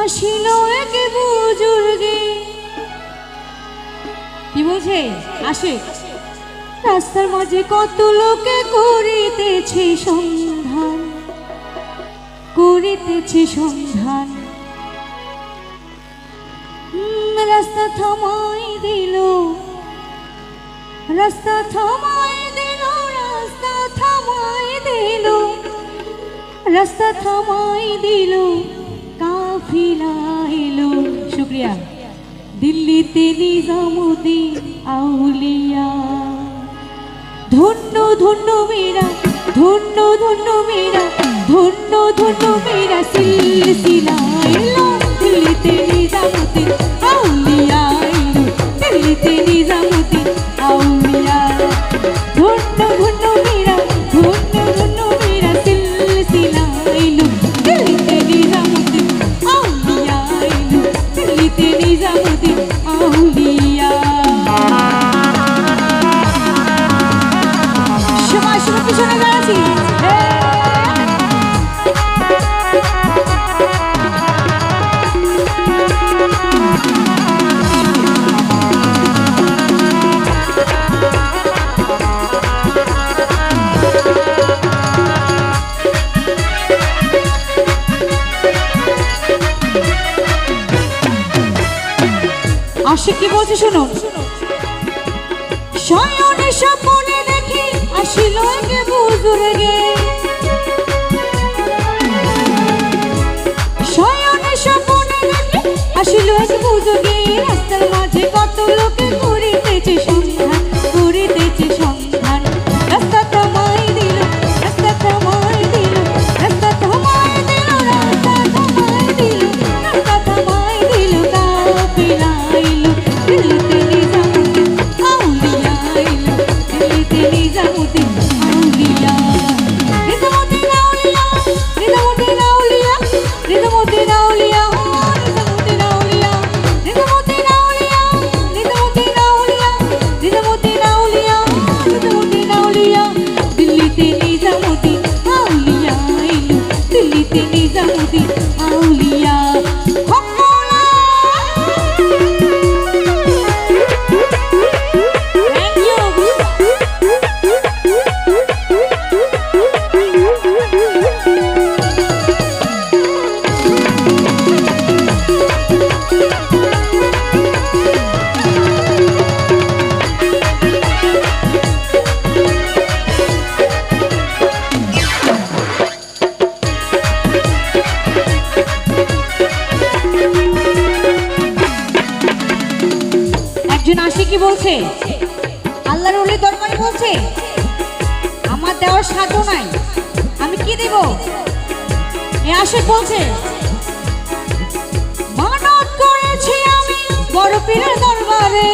আসিল এক বুজুর্গে। কি বলছে? আসে রাস্তার মাঝে কত লোকে করিতেছে সন্ধান, করিতেছে সন্ধান। রাস্তা থামাই দিল, রাস্তা থামাই দিল, রাস্তা থামাই দিল, রাস্তা থামাই দিল, কাফিলা এলো। শুক্রিয়া। দিল্লিতে নিজামুদ্দিন আউলিয়া। ধন্য ধন্য মেরা, ধন্য ধন্য মেরা, ধন্য ধন্য মেরা সিলসিলা এলো। দিল্লিতে নিজামুদ্দিন আউলিয়া এলো, দিল্লিতে নিজামুদ্দিন আউলিয়া। ধন্য ধন্য মেরা, ধন্য ধন্য মেরা সিলসিলা এলো। দিল্লিতে নিজামুদ্দিন আউলিয়া এলো, দিল্লিতে নিজামুদ্দিন আউলিয়া। সবাই সবার পিছনে দাঁড়াচ্ছি। আসে কি বলছে শুনুন। শয়নে স্বপ্নে দেখি আসিল এক বুজুর্গে। শয়নে স্বপ্নে দেখি আসিল এক বুজুর্গে। রাস্তার মাঝে কত লোকে করিতেছে সন্ধান, করিতেছে সন্ধান। রাস্তা থামাই দিল, রাস্তা থামাই দিল, রাস্তা থামাই দিল, রাস্তা থামাই দিল, রাস্তা থামাই দিল, কাফিলা এলো। দিল্লিতে নিজামুদ্দিন আউলিয়া এলো, দিল্লিতে নিজামুদ্দিন আউলিয়া। নিজামুদ্দিন আউলিয়া, নিজামুদ্দিন আউলিয়া, নিজামুদ্দিন আউলিয়া, নিজামুদ্দিন আউলিয়া, নিজামুদ্দিন আউলিয়া, নিজামুদ্দিন আউলিয়া, নিজামুদ্দিন আউলিয়া, নিজামুদ্দিন আউলিয়া। দিল্লিতে নিজামুদ্দিন আউলিয়া এলো, দিল্লিতে নিজামুদ্দিন আউলিয়া। একজন আসে কি বলছে, আল্লাহর ওলি দরবারে বলছে আমার দেওয়ার সাধ্য নাই, আমি কি দেব? এ আসে বলছে মানত করেছি আমি বড় পীরের দরবারে,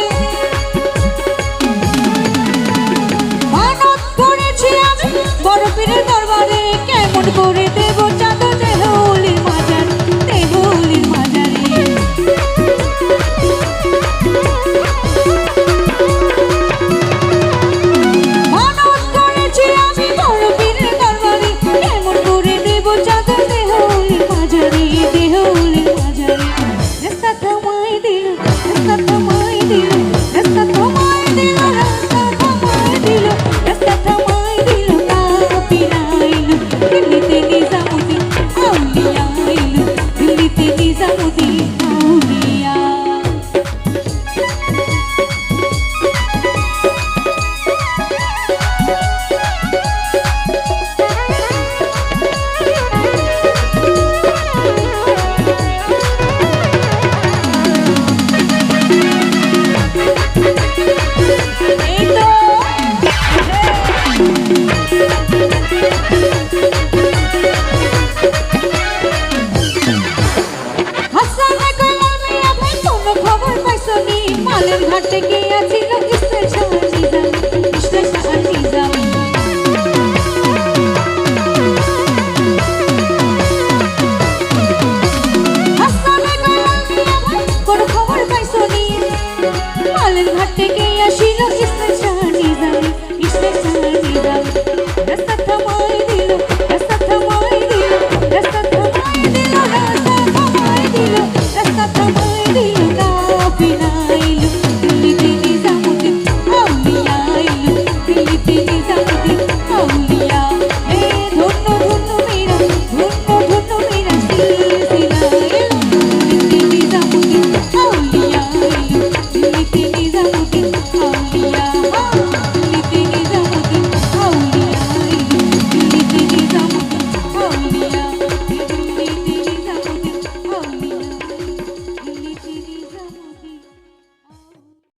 মানত করেছি আমি বড় পীরের দরবারে। কেমন করে দেব চাঁদ দেহলির মাজার, দেহলির মাজারে। ভেঙে যাবে